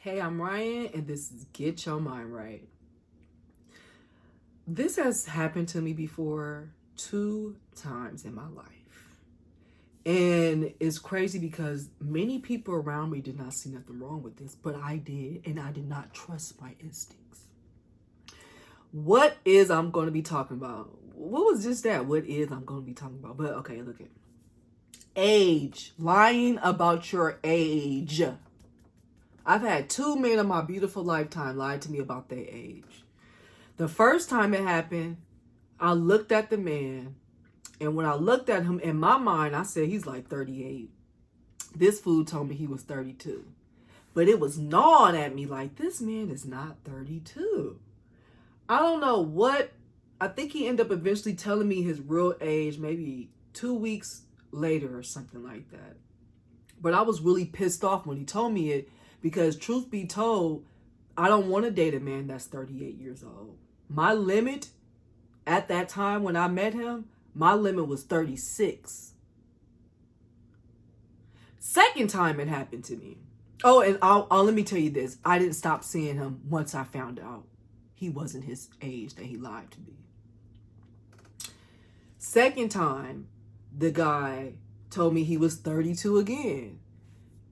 Hey, I'm Ryan, and this is Get Your Mind Right. This has happened to me before 2 times in my life. And it's crazy because many people around me did not see nothing wrong with this, but I did, and I did not trust my instincts. What is I'm going to be talking about? What was just that? What is I'm going to be talking about? But okay, look at age. Lying about your age. I've had 2 men in my beautiful lifetime lie to me about their age. The first time it happened, I looked at the man, and when I looked at him, in my mind, I said he's like 38. This fool told me he was 32. But it was gnawing at me like, this man is not 32. I don't know what, I think he ended up eventually telling me his real age maybe 2 weeks later or something like that. But I was really pissed off when he told me it because truth be told, I don't want to date a man that's 38 years old. My limit at that time when I met him, my limit was 36. Second time it happened to me. Oh, and I'll let me tell you this. I didn't stop seeing him once I found out he wasn't his age that he lied to me. Second time, the guy told me he was 32 again.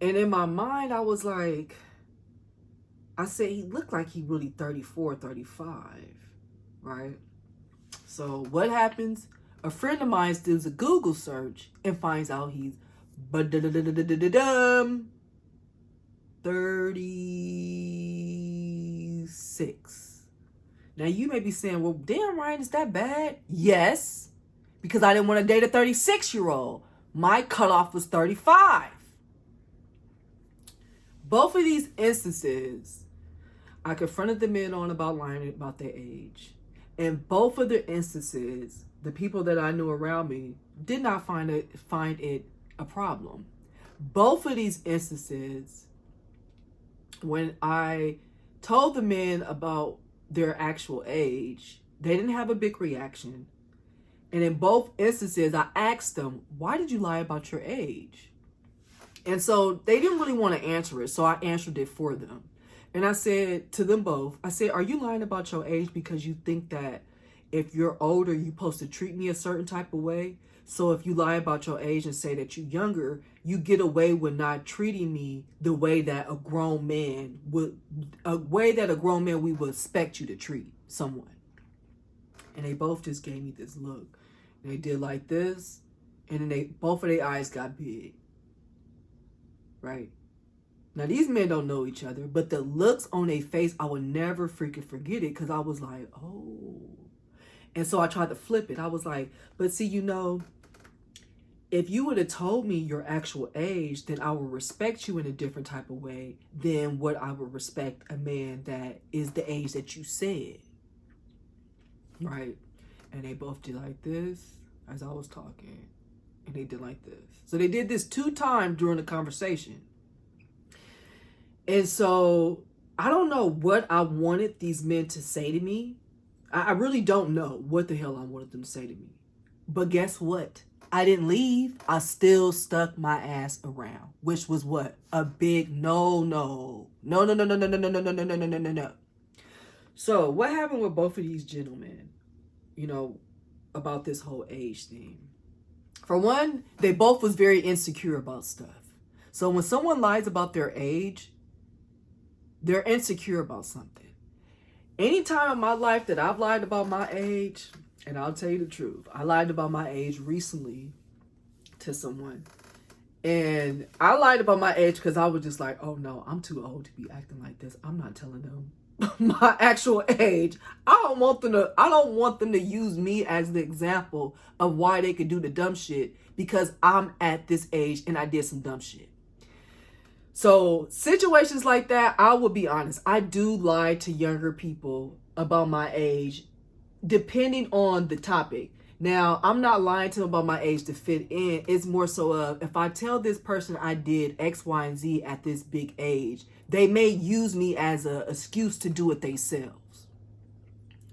And in my mind, I was like, I said he looked like he really 34, 35, right? So what happens? A friend of mine does a Google search and finds out he's 36. Now you may be saying, well, damn, Ryan, is that bad? Yes, because I didn't want to date a 36-year-old. My cutoff was 35. Both of these instances, I confronted the men on about lying about their age. And both of the instances, the people that I knew around me did not find it a problem. Both of these instances, when I told the men about their actual age, they didn't have a big reaction. And in both instances, I asked them, why did you lie about your age? And so they didn't really want to answer it, so I answered it for them. And I said to them both, I said, are you lying about your age because you think that if you're older, you're supposed to treat me a certain type of way? So if you lie about your age and say that you're younger, you get away with not treating me the way that a grown man we would expect you to treat someone. And they both just gave me this look. And they did like this, and then both of their eyes got big. Right? Now, these men don't know each other, but the looks on their face, I will never freaking forget it because I was like, oh. And so I tried to flip it. I was like, but see, if you would have told me your actual age, then I would respect you in a different type of way than what I would respect a man that is the age that you said. Right? And they both did like this as I was talking. And they did like this. So they did this 2 times during the conversation. And so I don't know what I wanted these men to say to me. I really don't know what the hell I wanted them to say to me. But guess what? I didn't leave. I still stuck my ass around, which was what? A big no. No. So what happened with both of these gentlemen, about this whole age thing? For one, they both was very insecure about stuff. So when someone lies about their age, they're insecure about something. Anytime in my life that I've lied about my age, and I'll tell you the truth, I lied about my age recently to someone. And I lied about my age because I was just like, oh no, I'm too old to be acting like this. I'm not telling them my actual age. I don't want them to use me as the example of why they could do the dumb shit because I'm at this age and I did some dumb shit. So situations like that, I will be honest, I do lie to younger people about my age depending on the topic. Now, I'm not lying to them about my age to fit in. It's more so of if I tell this person I did X, Y, and Z at this big age, they may use me as an excuse to do it themselves.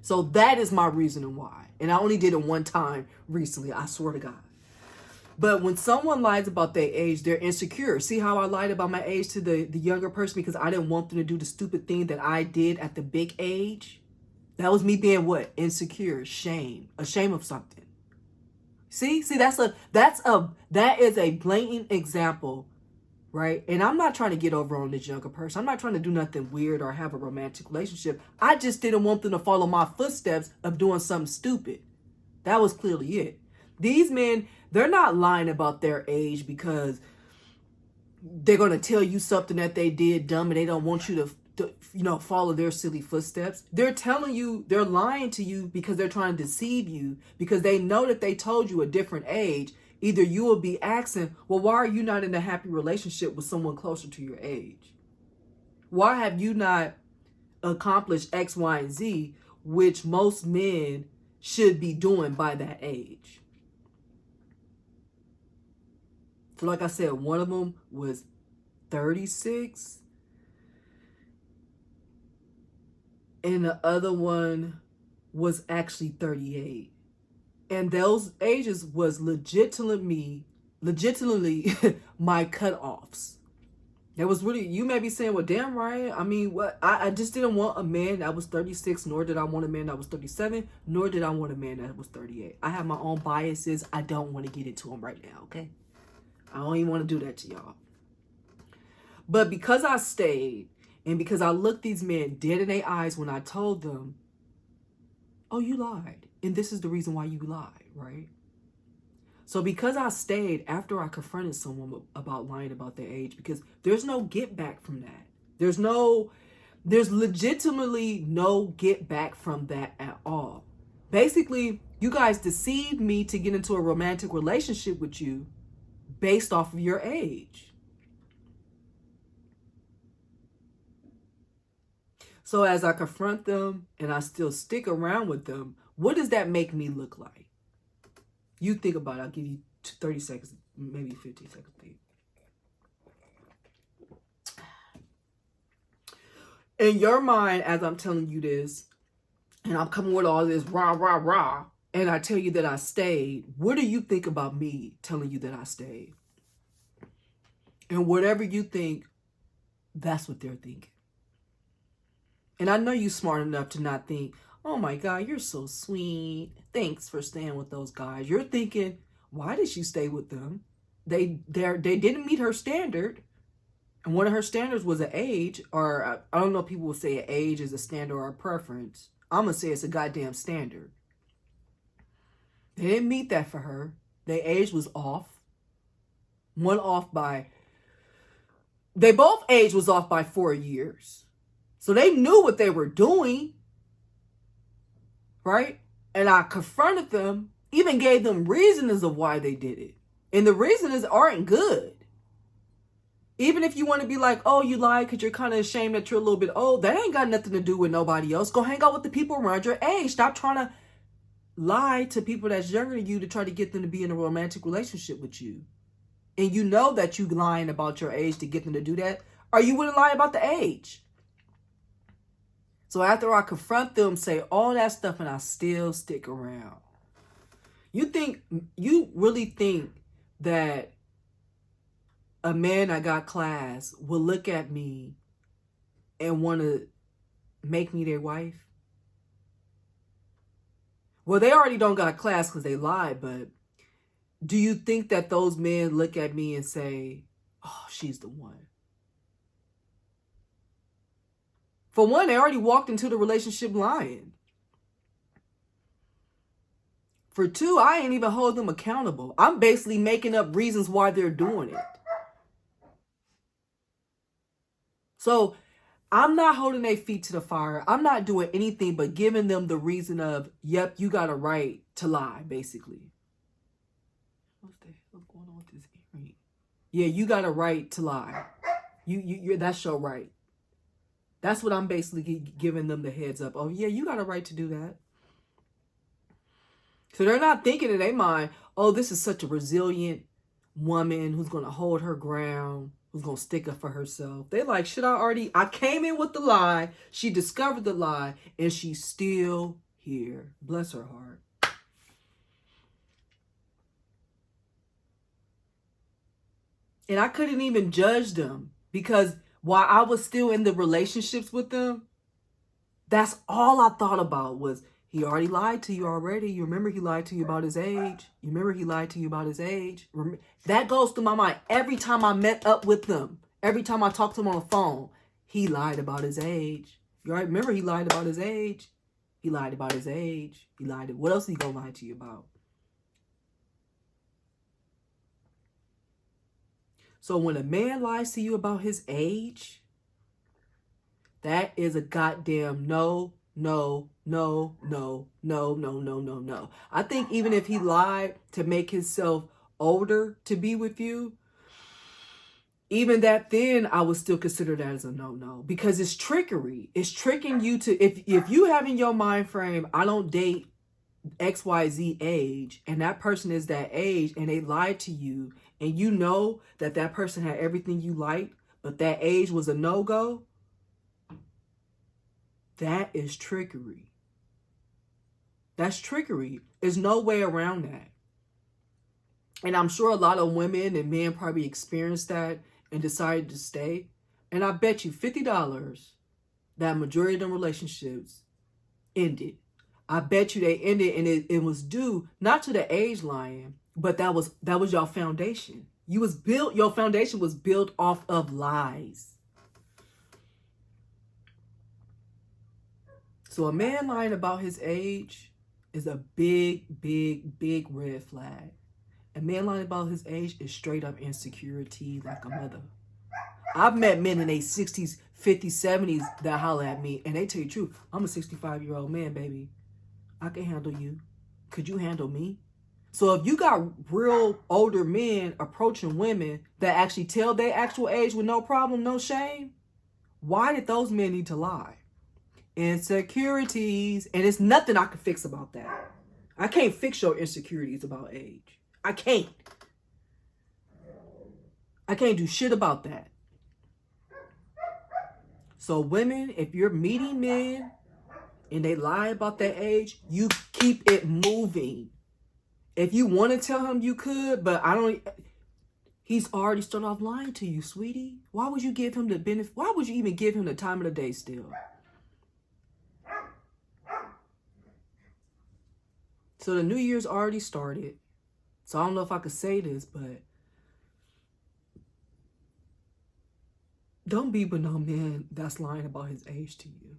So that is my reasoning why. And I only did it one time recently, I swear to God. But when someone lies about their age, they're insecure. See how I lied about my age to the younger person because I didn't want them to do the stupid thing that I did at the big age? That was me being what? Insecure, shame, ashamed of something. See, that is a blatant example, right? And I'm not trying to get over on this younger person. I'm not trying to do nothing weird or have a romantic relationship. I just didn't want them to follow my footsteps of doing something stupid. That was clearly it. These men, they're not lying about their age because they're going to tell you something that they did dumb and they don't want you to follow their silly footsteps. They're telling you, they're lying to you because they're trying to deceive you because they know that they told you a different age. Either you will be asking, well, why are you not in a happy relationship with someone closer to your age? Why have you not accomplished X, Y, and Z, which most men should be doing by that age? So like I said, one of them was 36 and the other one was actually 38. And those ages was legitimately my cutoffs. It was really, you may be saying, well, damn right. I mean, what? I just didn't want a man that was 36, nor did I want a man that was 37, nor did I want a man that was 38. I have my own biases. I don't want to get into them right now, okay? I don't even want to do that to y'all. But because I stayed and because I looked these men dead in their eyes when I told them, oh, you lied. And this is the reason why you lied, right? So because I stayed after I confronted someone about lying about their age, because there's no get back from that. There's legitimately no get back from that at all. Basically, you guys deceived me to get into a romantic relationship with you based off of your age. So as I confront them and I still stick around with them, what does that make me look like? You think about it. I'll give you 30 seconds, maybe 50 seconds. In your mind, as I'm telling you this, and I'm coming with all this rah, rah, rah, and I tell you that I stayed, what do you think about me telling you that I stayed? And whatever you think, that's what they're thinking. And I know you're smart enough to not think, oh my God, you're so sweet. Thanks for staying with those guys. You're thinking, why did she stay with them? They didn't meet her standard. And one of her standards was an age, or I don't know if people will say an age is a standard or a preference. I'm going to say it's a goddamn standard. They didn't meet that for her. Their age was off. They both age was off by 4 years. So they knew what they were doing. Right? And I confronted them, even gave them reasons of why they did it. And the reasons aren't good. Even if you want to be like, oh, you lied because you're kind of ashamed that you're a little bit old, that ain't got nothing to do with nobody else. Go hang out with the people around your age. Stop trying to lie to people that's younger than you to try to get them to be in a romantic relationship with you. And you know that you lying about your age to get them to do that, or you wouldn't lie about the age. So after I confront them, say all that stuff, and I still stick around. You really think that a man that got class will look at me and want to make me their wife? Well, they already don't got class because they lied, but do you think that those men look at me and say, oh, she's the one? For one, they already walked into the relationship lying. For two, I ain't even hold them accountable. I'm basically making up reasons why they're doing it. So I'm not holding their feet to the fire. I'm not doing anything but giving them the reason of, yep, you got a right to lie, basically. What's going on with this earring? Yeah, you got a right to lie. That's your right. That's what I'm basically giving them the heads up. Oh, yeah, you got a right to do that. So they're not thinking in their mind, oh, this is such a resilient woman who's going to hold her ground, who's going to stick up for herself. They're like, I came in with the lie. She discovered the lie, and she's still here. Bless her heart. And I couldn't even judge them because while I was still in the relationships with them, that's all I thought about was he already lied to you already. You remember he lied to you about his age. You remember he lied to you about his age. That goes through my mind every time I met up with them. Every time I talked to him on the phone, he lied about his age. You right? Remember he lied about his age. He lied about his age. He lied. What else he gonna lie to you about? So when a man lies to you about his age, that is a goddamn no, no, no, no, no, no, no, no, no. I think even if he lied to make himself older to be with you, even that then I would still consider that as a no-no because it's trickery. It's tricking you to, if you have in your mind frame, I don't date XYZ age, and that person is that age, and they lied to you, and you know that that person had everything you liked, but that age was a no-go, that is trickery. That's trickery. There's no way around that. And I'm sure a lot of women and men probably experienced that and decided to stay. And I bet you $50 that majority of them relationships ended. I bet you they ended, and it was due not to the age lying, but that was your foundation. Your foundation was built off of lies. So a man lying about his age is a big, big, big red flag. A man lying about his age is straight up insecurity like a mother. I've met men in their 60s, 50s, 70s that holler at me, and they tell you the truth. I'm a 65-year-old man, baby. I can handle you. Could you handle me? So if you got real older men approaching women that actually tell their actual age with no problem, no shame, why did those men need to lie? Insecurities. And it's nothing I can fix about that. I can't fix your insecurities about age. I can't do shit about that. So women, if you're meeting men and they lie about their age, you keep it moving. If you want to tell him you could, but he's already started off lying to you, sweetie. Why would you give him the benefit? Why would you even give him the time of the day still? So the new year's already started. So I don't know if I could say this, but don't be with no man that's lying about his age to you.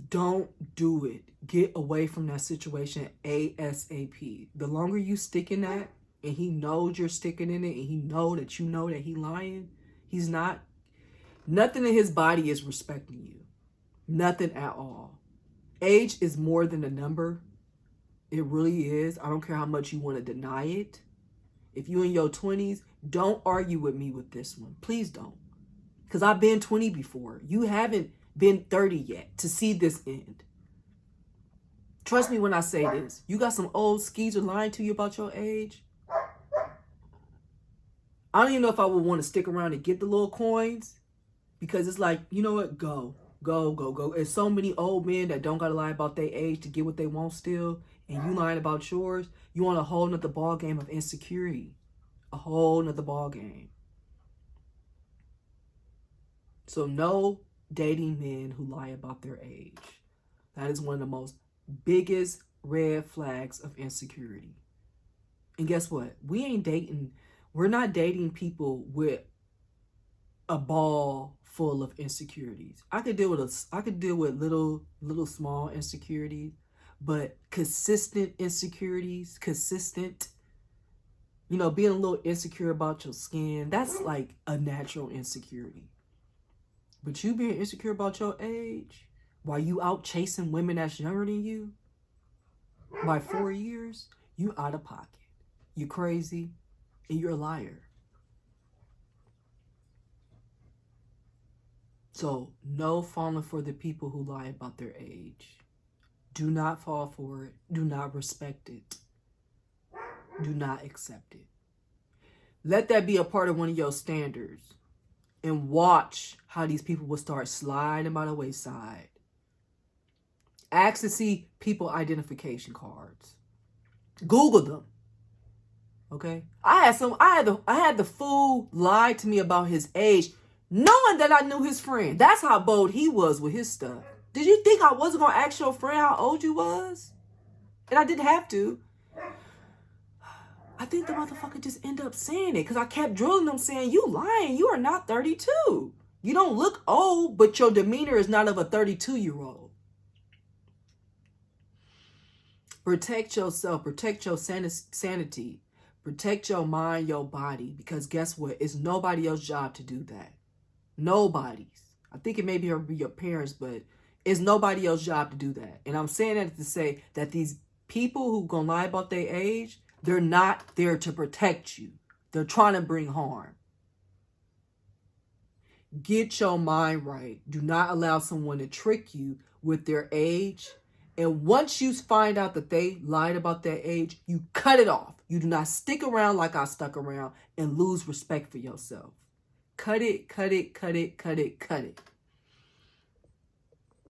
Don't do it. Get away from that situation ASAP. The longer you stick in that, and he knows you're sticking in it, and he know that he lying, he's not. Nothing in his body is respecting you. Nothing at all. Age is more than a number. It really is. I don't care how much you want to deny it. If you're in your 20s, don't argue with me with this one. Please don't. Because I've been 20 before. You haven't been 30 yet to see this end. Trust me when I say this. You got some old skeezer lying to you about your age. I don't even know if I would want to stick around and get the little coins. Because it's like, you know what? Go. There's so many old men that don't got to lie about their age to get what they want still. And you lying about yours. You want a whole nother ball game of insecurity. A whole nother ball game. So no dating men who lie about their age. That is one of the most biggest red flags of insecurity. And guess what? We're not dating people with a ball full of insecurities. I could deal with little small insecurities, but consistent insecurities, being a little insecure about your skin, that's like a natural insecurity. But you being insecure about your age while you out chasing women that's younger than you by 4 years, you out of pocket. You crazy and you're a liar. So no falling for the people who lie about their age. Do not fall for it. Do not respect it. Do not accept it. Let that be a part of one of your standards. And watch how these people will start sliding by the wayside. Ask to see people identification cards. Google them. Okay? I had the fool lie to me about his age, knowing that I knew his friend. That's how bold he was with his stuff. Did you think I wasn't gonna ask your friend how old you was? And I didn't have to. I think the motherfucker just ended up saying it because I kept drilling them saying, you lying, you are not 32. You don't look old, but your demeanor is not of a 32-year-old. Protect yourself, protect your sanity, protect your mind, your body, because guess what? It's nobody else's job to do that. Nobody's. I think it may be your parents, but it's nobody else's job to do that. And I'm saying that to say that these people who gonna lie about their age, they're not there to protect you. They're trying to bring harm. Get your mind right. Do not allow someone to trick you with their age. And once you find out that they lied about their age, you cut it off. You do not stick around like I stuck around and lose respect for yourself. Cut it, cut it, cut it, cut it, cut it.